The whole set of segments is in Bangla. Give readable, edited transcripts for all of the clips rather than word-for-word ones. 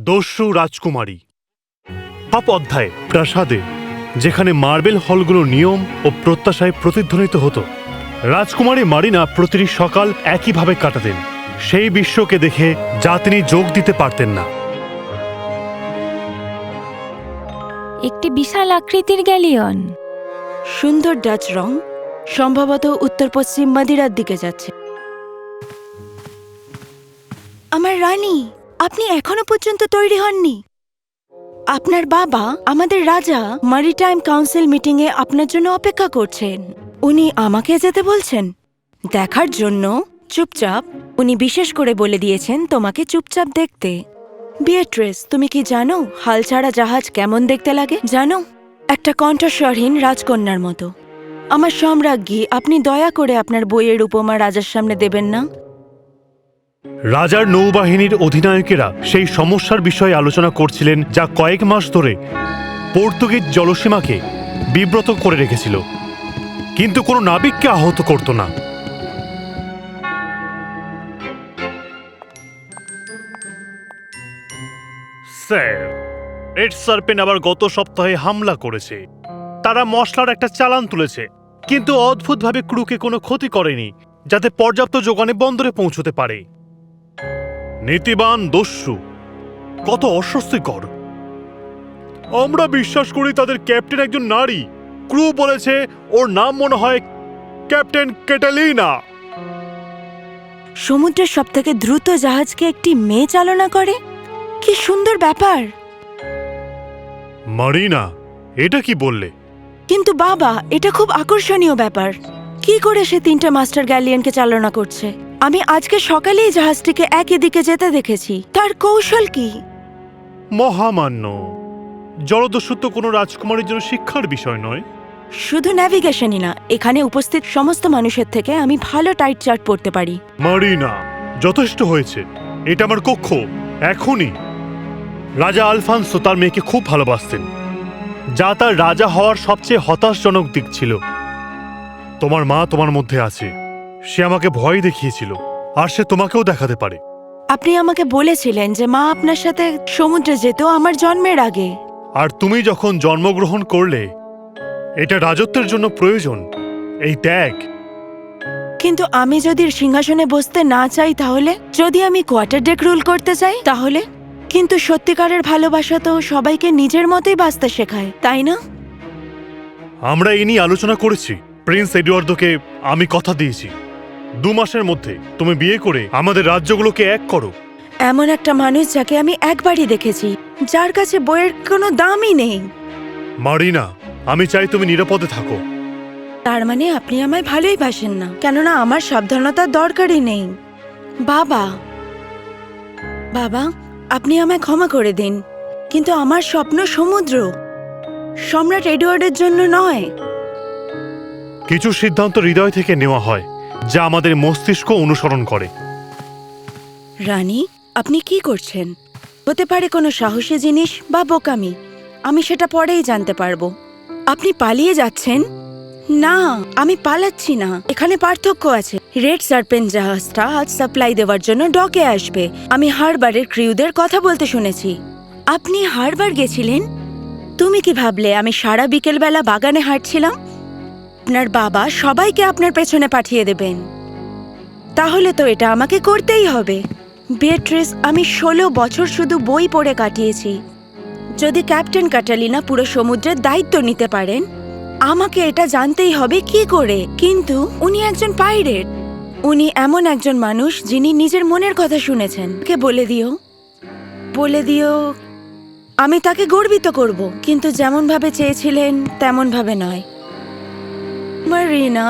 দস্যু রাজকুমারী। সব অধ্যায়ে প্রাসাদে, যেখানে মার্বেল হলগুলোর নিয়ম ও প্রত্যাশায় প্রতিধ্বনিত হতো, রাজকুমারী মারিনা প্রতিটি সকাল একইভাবে কাটাতেন, সেই বিশ্বকে দেখে যা তিনি যোগ দিতে পারতেন না। একটি বিশাল আকৃতির গ্যালিয়ন, সুন্দর ডাচ রং, সম্ভবত উত্তর পশ্চিম মাদিরার দিকে যাচ্ছে। আমার রানী, আপনি এখনো পর্যন্ত তৈরি হননি। আপনার বাবা, আমাদের রাজা, ম্যারিটাইম কাউন্সিল মিটিংয়ে আপনার জন্য অপেক্ষা করছেন। উনি আমাকে যেতে বলছেন দেখার জন্য। চুপচাপ। উনি বিশেষ করে বলে দিয়েছেন তোমাকে চুপচাপ দেখতে। বিয়েট্রেস, তুমি কি জানো হাল ছাড়া জাহাজ কেমন দেখতে লাগে? জানো, একটা কণ্ঠস্বরহীন রাজকন্যার মতো। আমার সম্রাজ্ঞী, আপনি দয়া করে আপনার বইয়ের উপমা রাজার সামনে দেবেন না। রাজার নৌবাহিনীর অধিনায়কেরা সেই সমস্যার বিষয়ে আলোচনা করছিলেন, যা কয়েক মাস ধরে পর্তুগিজ জলসীমাকে বিব্রত করে রেখেছিল, কিন্তু কোনো নাবিককে আহত করত না। স্যার, রেড সার্পেন্ট আবার গত সপ্তাহে হামলা করেছে। তারা মশলার একটা চালান তুলেছে, কিন্তু অদ্ভুতভাবে ক্রুকে কোনো ক্ষতি করেনি, যাতে পর্যাপ্ত যোগানে বন্দরে পৌঁছতে পারে। নীতিবান দস্যু, কত অস্বস্তিকর। আমরা বিশ্বাস করি তাদের ক্যাপ্টেন একজন নারী। ক্রু বলেছে ওর নাম মনে হয় ক্যাপ্টেন ক্যাটালিনা। সমুদ্রের সবথেকে দ্রুত জাহাজকে একটি মেয়ে চালনা করে, কি সুন্দর ব্যাপার। মারিনা, এটা কি বললে? কিন্তু বাবা, এটা খুব আকর্ষণীয় ব্যাপার। কি করে সে 3টে মাস্টার গ্যালিয়নকে চালনা করছে? আমি আজকে সকালেই জাহাজটিকে একই দিকে যেতে দেখেছি। তার কৌশল কি? মহামান্য, জলদস্যুত্ব কোনো রাজকুমারীর জন্য শিক্ষার বিষয় নয়। শুধু ন্যাভিগেশনই না, এখানে উপস্থিত সমস্ত মানুষের থেকে আমি ভালো টাইট চার্ট পড়তে পারি। মারিনা, যথেষ্ট হয়েছে। এটা আমার কক্ষ। এখনই। রাজা আলফান্সো তার মেয়েকে খুব ভালোবাসতেন, যা তার রাজা হওয়ার সবচেয়ে হতাশজনক দিক ছিল। তোমার মা তোমার মধ্যে আছে, সে আমাকে ভয় দেখিয়েছিল, আর সে তোমাকেও দেখাতে পারে। আপনি আমাকে বলেছিলেন যে মা আপনার সাথে সমুদ্রে যেত আমার জন্মের আগে। আর তুমি যখন জন্মগ্রহণ করলে, এটা রাজত্বের জন্য প্রয়োজন, এই ত্যাগ। কিন্তু আমি যদি সিংহাসনে বসতে না চাই তাহলে? যদি আমি কোয়ার্টার ডেক রুল করতে চাই তাহলে? কিন্তু সত্যিকারের ভালোবাসা তো সবাইকে নিজের মতোই বাঁচতে শেখায়, তাই না? আমরা এই নিয়ে আলোচনা করেছি। প্রিন্স এডুয়ার্দোকে আমি কথা দিয়েছি, 2 মাসের মধ্যে তুমি বিয়ে করে আমাদের রাজ্যগুলোকে এক করো। এমন একটা মানুষ যাকে আমি একবারই দেখেছি, যার কাছে বইয়ের কোনো দামই নেই। মারিনা, আমি চাই তুমি নিরাপদে থাকো। তার মানে আপনি আমায় ভালোই বাসেন না, কেননা আমার সাবধানতার দরকারই নেই। বাবা, বাবা, আপনি আমায় ক্ষমা করে দিন, কিন্তু আমার স্বপ্ন সমুদ্র, সম্রাট এডওয়ার্ডের জন্য নয়। কিছু সিদ্ধান্ত হৃদয় থেকে নেওয়া হয়, যা আমাদের মস্তিষ্ক অনুসরণ করে। রানী, আপনি কি করছেন? হতে পারে কোনো সাহসী জিনিস বা বোকামি, আমি সেটা পরেই জানতে পারবো। আপনি পালিয়ে যাচ্ছেন? না, আমি পালাচ্ছি না। এখানে পার্থক্য আছে। রেড সার্পেন্ট জাহাজটা আজ সাপ্লাই দেওয়ার জন্য ডকে আসবে। আমি হারবারের ক্রিউদের কথা বলতে শুনেছি। আপনি হারবার গেছিলেন? তুমি কি ভাবলে আমি সারা বিকেলবেলা বাগানে হাঁটছিলাম? আপনার বাবা সবাইকে আপনার পেছনে পাঠিয়ে দেবেন। তাহলে তো এটা আমাকে করতেই হবে। বিয়েট্রিস, আমি 16 বছর শুধু বই পড়ে কাটিয়েছি। যদি ক্যাপ্টেন ক্যাটালিনা পুরো সমুদ্রের দায়িত্ব নিতে পারেন, আমাকে এটা জানতেই হবে কি করে। কিন্তু উনি একজন পাইরেট। উনি এমন একজন মানুষ যিনি নিজের মনের কথা শুনেছেন। কে বলে দিও, বলে দিও আমি তাকে গর্বিত করব, কিন্তু যেমন ভাবে চেয়েছিলেন তেমন ভাবে নয়। মারিনা,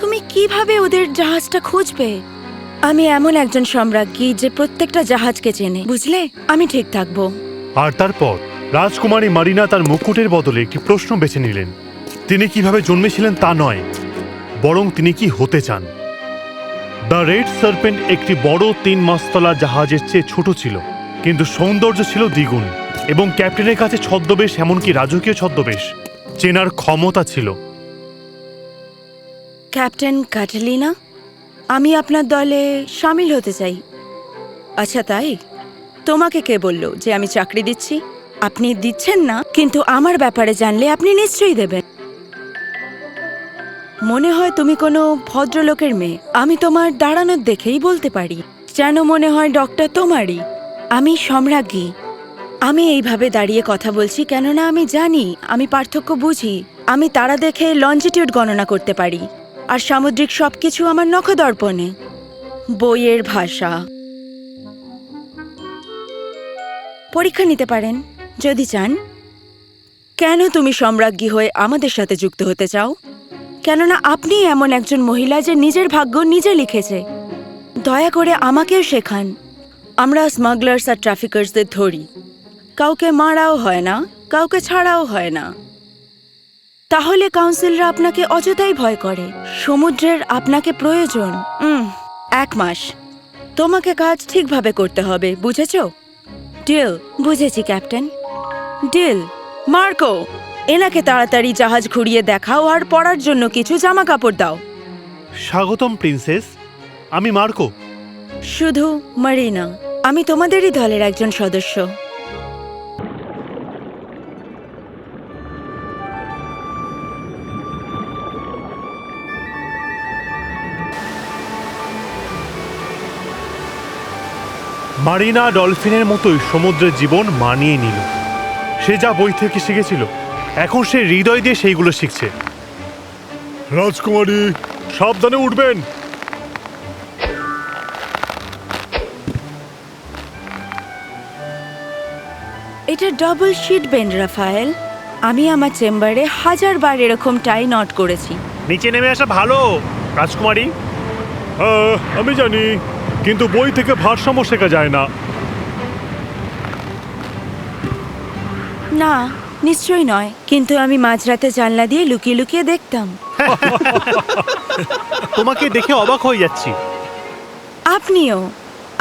তুমি কিভাবে ওদের জাহাজটা খুঁজবে? আমি এমন একজন সম্রাজ্ঞী যে প্রত্যেকটা জাহাজকে চেনে, বুঝলে? আমি ঠিক থাকবো। আর তারপর রাজকুমারী মারিনা তার মুকুটের বদলে একটি প্রশ্ন বেছে নিলেন। তিনি কিভাবে জন্মেছিলেন তা নয়, বরং তিনি কি হতে চান। দ্য রেড সার্পেন্ট একটি বড় 3 মাস্তলা জাহাজের চেয়ে ছোট ছিল, কিন্তু সৌন্দর্য ছিল দ্বিগুণ, এবং ক্যাপ্টেনের কাছে ছদ্মবেশ, এমনকি রাজকীয় ছদ্মবেশ, চেনার ক্ষমতা ছিল। ক্যাপ্টেন ক্যাটালিনা, আমি আপনার দলে সামিল হতে চাই। আচ্ছা, তাই? তোমাকে কে বলল যে আমি চাকরি দিচ্ছি? আপনি দিচ্ছেন না, কিন্তু আমার ব্যাপারে জানলে আপনি নিশ্চয়ই দেবেন। মনে হয় তুমি কোনো ভদ্রলোকের মেয়ে। আমি তোমার দাঁড়ানোর দেখেই বলতে পারি, যেন মনে হয় ডক্টর তোমারই। আমি সম্রাজ্ঞী। আমি এইভাবে দাঁড়িয়ে কথা বলছি কেননা আমি জানি, আমি পার্থক্য বুঝি। আমি তারা দেখে লঞ্জিটিউড গণনা করতে পারি, আর সামুদ্রিক সবকিছু আমার নখদর্পণে। বইয়ের ভাষা। পরীক্ষা নিতে পারেন যদি চান। কেন তুমি সম্রাজ্ঞী হয়ে আমাদের সাথে যুক্ত হতে চাও? কেননা আপনি এমন একজন মহিলা যে নিজের ভাগ্য নিজে লিখেছে। দয়া করে আমাকেও শেখান। আমরা স্মাগলার্স আর ট্রাফিকার্সদের ধরি, কাউকে মারাও হয় না, কাউকে ছাড়াও হয় না। তাহলে কাউন্সিলরা আপনাকে অযথাই ভয় করে। সমুদ্রের আপনাকে প্রয়োজন। 1 মাস তোমাকে কাজ ঠিকভাবে করতে হবে, বুঝেছো? ডিল। বুঝেছি ক্যাপ্টেন। ডিল। মার্কো, এনাকে তাড়াতাড়ি জাহাজ ঘুরিয়ে দেখাও আর পরার জন্য কিছু জামা কাপড় দাও। স্বাগতম প্রিন্সেস, আমি মার্কো। শুধু মারিনা, আমি তোমাদেরই দলের একজন সদস্য। মারিনা ডলফিনের মতোই সমুদ্রের জীবন মানিয়ে নিল। সে যা বই থেকে শিখেছিল, এখন সে হৃদয় দিয়ে সেইগুলো শিখছে। রাজকুমারী, সাবধানে উঠবেন। এটা ডবল শিট বেন্ড, রাফায়েল। আমি আমার চেম্বারে 1000 বার এরকম টাই নট করেছি। নিচে নেমে আসা ভালো, রাজকুমারী। আমি জানি, কিন্তু বই থেকে ভারসাম্য শেখা যায় না। না, নিশ্চয়ই নয়, কিন্তু আমি মাঝরাতে জানলা দিয়ে লুকিয়ে লুকিয়ে দেখতাম। তোমাকে দেখে অবাক হয়ে যাচ্ছি। আপনিও।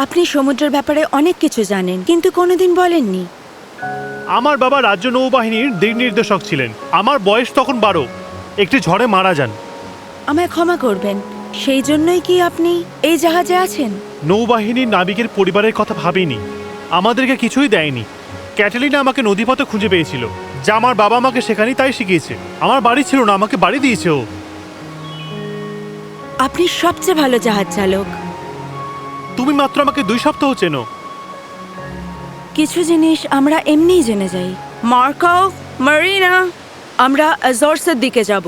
আপনি সমুদ্রের ব্যাপারে অনেক কিছু জানেন, কিন্তু কোনোদিন বলেননি। আমার বাবা রাজ্য নৌবাহিনীর দিক নির্দেশক ছিলেন। আমার বয়স তখন 12। একটি ঝড়ে মারা যান। আমায় ক্ষমা করবেন, সেই জন্যই কি আপনি এই জাহাজে আছেন? নৌবাহিনীর নাবিকের পরিবারের কথা ভাবিনি। আমাদেরকে কিছুই দেয়নি। ক্যাটালিনা আমাকে নদীপথে খুঁজে পেয়েছিল, যা আমার বাবা আমাকে সেখানেই তাই শিখিয়েছে। আমার বাড়ি ছিল না, আমাকে বাড়ি দিয়েছে ও। আপনি সবচেয়ে ভালো জাহাজ চালক। তুমি মাত্র আমাকে 2 সপ্তাহ চেনো। কিছু জিনিস আমরা এমনিই জেনে যাই। মার্কো, মারিনা, আমরা অ্যাজোর্সের দিকে যাব।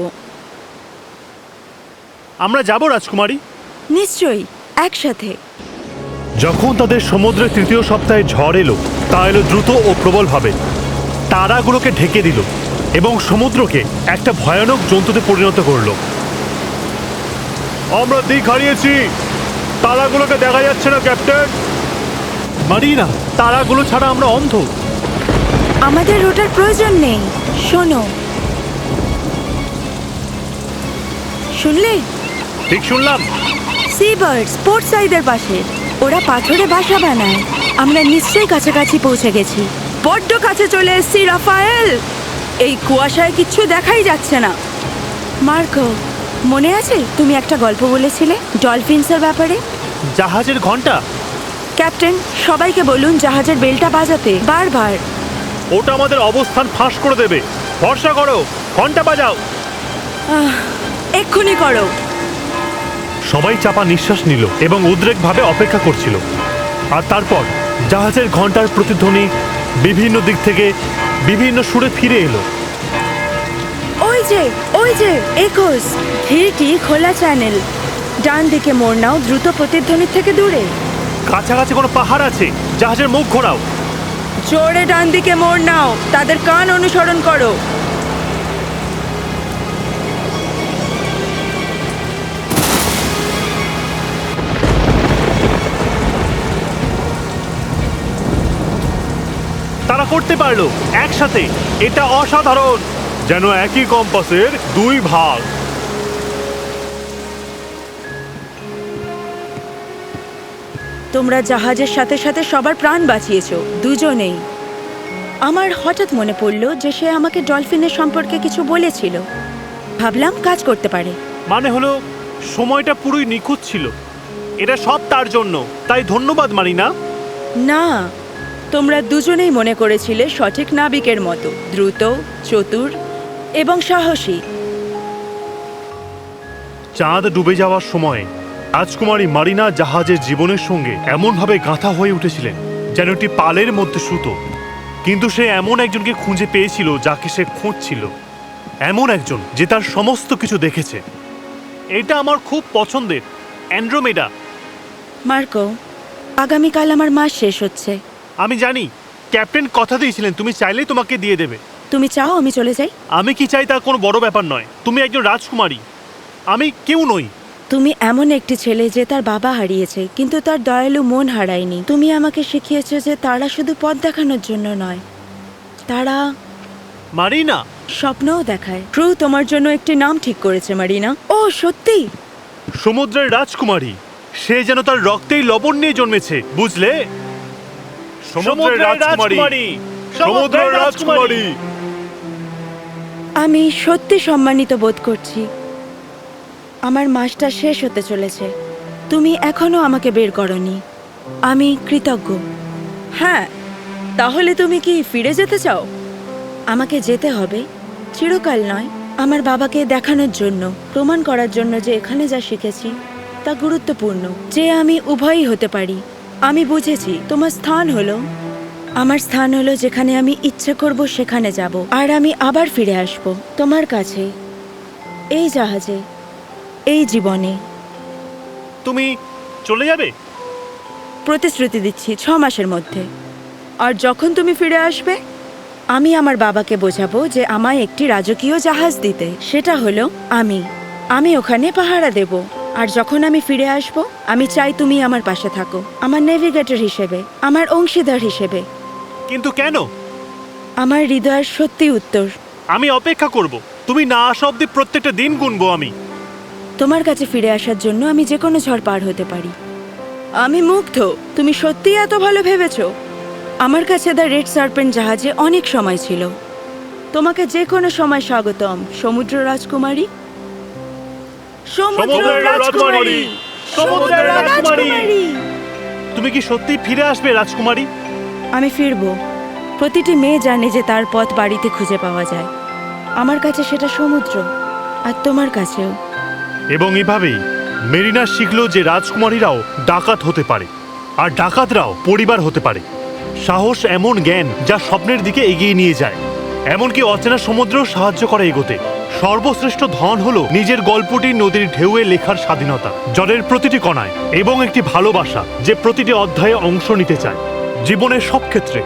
আমরা যাব রাজকুমারী। নিশ্চয়ই, একসাথে। যখন তাদের সমুদ্রের 3য় সপ্তাহে ঝড় এলো, তা এলো দ্রুত ও প্রবলভাবে। তারাগুলোকে ঢেকে দিল এবং সমুদ্রকে একটা ভয়ানক জন্তুতে পরিণত করলো। আমরা দিক হারিয়েছি। তারাগুলোকে দেখা যাচ্ছে না ক্যাপ্টেন। মারিনা, তারাগুলো ছাড়া আমরা অন্ধ। আমাদের রোটার প্রয়োজন নেই। শোনো, শুনলে? ঠিক শুনলাম। সি বার্ডস পোর্ট সাইডের পাশে। ওরা পাথরে বাসা বানায়। আমরা নিশ্চয়ই কাছাকাছি পৌঁছে গেছি। বড্ড কাছে চলে এসেছি, রাফায়েল। এই কুয়াশায় কিচ্ছু দেখাই যাচ্ছে না। মার্কো, মনে আছে তুমি একটা গল্প বলেছিলে ডলফিনসের ব্যাপারে? জাহাজের ঘন্টা? ক্যাপ্টেন, সবাইকে বলুন জাহাজের বেলটা বাজাতে বারবার। ওটা আমাদের অবস্থান ফাঁস করে দেবে। ভরসা করো, ঘন্টা বাজাও। এক্ষুনি করো। সবাই চাপা নিঃশ্বাস নিল এবং উদ্রেকভাবে অপেক্ষা করছিল। আর তারপর জাহাজের ঘন্টার প্রতিধ্বনি বিভিন্ন দিক থেকে বিভিন্ন সুরে ফিরে এলো। ওই যে 21 হিলটি খোলা চ্যানেল। ডান দিকে মোড় নাও, দ্রুত প্রতিধ্বনির থেকে দূরে। কাছাকাছি কোনো পাহাড় আছে? জাহাজের মুখ ঘোরাও। জোরে ডান দিকে মোড় নাও, তাদের কান অনুসরণ করো। তারা করতে পারলো একসাথে। এটা অসাধারণ, যেন একই কম্পাসের 2 ভাগ। তোমরা জাহাজের সাথে সাথে সবার প্রাণ বাঁচিয়েছো, দুজনেই। আমার হঠাৎ মনে পড়ল যে সে আমাকে ডলফিনের সম্পর্কে কিছু বলেছিল। ভাবলাম কাজ করতে পারে। মানে হলো সময়টা পুরোই নিখুঁত ছিল। এটা সব তার জন্য, তাই ধন্যবাদ মারিনা। না, তোমরা দুজনেই মনে করেছিলে সঠিক নাবিকের মতো, দ্রুত, চতুর এবং সাহসী। চাঁদ ডুবে যাওয়ার সময় রাজকুমারী মারিনা জাহাজের জীবনের সঙ্গে এমনভাবে গাঁথা হয়ে উঠেছিলেন যেন একটি পালের মধ্যে সুতো। কিন্তু সে এমন একজনকে খুঁজে পেয়েছিল যাকে সে খুঁজছিল, এমন একজন যে তার সমস্ত কিছু দেখেছে। এটা আমার খুব পছন্দের, অ্যান্ড্রোমেডা। মার্কো, আগামীকাল আমার মাস শেষ হচ্ছে। আমি জানি, ক্যাপ্টেন কথা দিয়েছিলেন তুমি চাইলেই তোমাকে দিয়ে দেবে। তুমি চাও আমি চলে যাই? আমি কি চাই তা কোনো বড় ব্যাপার নয়। তুমি একজন রাজকুমারী, আমি কেউ নই। তুমি এমন একটি ছেলে যে তার বাবা হারিয়েছে কিন্তু তার দয়ালু মন হারায়নি। তুমি আমাকে শিখিয়েছো যে তারা শুধু পথ দেখানোর জন্য নয়, তারা মারিনা, স্বপ্নও দেখায়। ক্রু তোমার জন্য একটি নাম ঠিক করেছে মারিনা। ও সত্যি? সমুদ্রের রাজকুমারী। সে যেন তার রক্তেই লবণ নিয়ে জন্মেছে, বুঝলে? সমুদ্রের রাজকুমারী, সমুদ্রের রাজকুমারী। আমি সত্যি সম্মানিত বোধ করছি। আমার মাসটা শেষ হতে চলেছে, তুমি এখনো আমাকে বের করনি। আমি কৃতজ্ঞ। হ্যাঁ, তাহলে তুমি কি ফিরে যেতে চাও? আমাকে যেতে হবে, চিরকাল নয়, আমার বাবাকে দেখানোর জন্য, প্রমাণ করার জন্য যে এখানে যা শিখেছি তা গুরুত্বপূর্ণ, যে আমি উভয়ই হতে পারি। আমি বুঝেছি তোমার স্থান হলো, আমার স্থান হলো যেখানে আমি ইচ্ছে করব সেখানে যাব, আর আমি আবার ফিরে আসব তোমার কাছে, এই জাহাজে, এই জীবনে। তুমি চলে যাবে? প্রতিশ্রুতি দিচ্ছি 6 মাসের মধ্যে। আর যখন তুমি ফিরে আসবে আমি আমার বাবাকে বোঝাবো যে আমায় একটি রাজকীয় জাহাজ দিতে। সেটা হলো আমি ওখানে পাহারা দেব। আর যখন আমি ফিরে আসব আমি চাই তুমি আমার পাশে থাকো, আমার নেভিগেটর হিসেবে, আমার অংশীদার হিসেবে। কিন্তু কেন? আমার হৃদয়ের সত্যি উত্তর। আমি অপেক্ষা করব। তুমি না আসা অব্দি প্রত্যেকটা দিন গুনবো আমি। তোমার কাছে ফিরে আসার জন্য আমি যে কোনো ঝড় পার হতে পারি। আমি মুগ্ধ, তুমি সত্যিই এত ভালো ভেবেছো? আমার কাছে দ্য রেড সার্পেন্ট জাহাজে অনেক সময় ছিল। তোমাকে যে কোনো সময় স্বাগতম, সমুদ্র রাজকুমারী। সমুদ্রের রাজকুমারী, সমুদ্রের রাজকুমারী। তুমি কি সত্যি ফিরে আসবে রাজকুমারী? আমি ফিরব। প্রতিটি মেয়ে জানে যে তার পথ বাড়িতে খুঁজে পাওয়া যায়। আমার কাছে সেটা সমুদ্র, আর তোমার কাছেও। এবং এভাবেই মেরিনা শিখলো যে রাজকুমারীরাও ডাকাত হতে পারে, আর ডাকাতরাও পরিবার হতে পারে। সাহস এমন জ্ঞান যা স্বপ্নের দিকে এগিয়ে নিয়ে যায়, এমনকি অচেনা সমুদ্রেও সাহায্য করে এগোতে। সর্বশ্রেষ্ঠ ধন হলো নিজের গল্পটি নদীর ঢেউয়ে লেখার স্বাধীনতা, জলের প্রতিটি কণায়, এবং একটি ভালোবাসা যে প্রতিটি অধ্যায়ে অংশ নিতে চায়, জীবনের সব ক্ষেত্রে।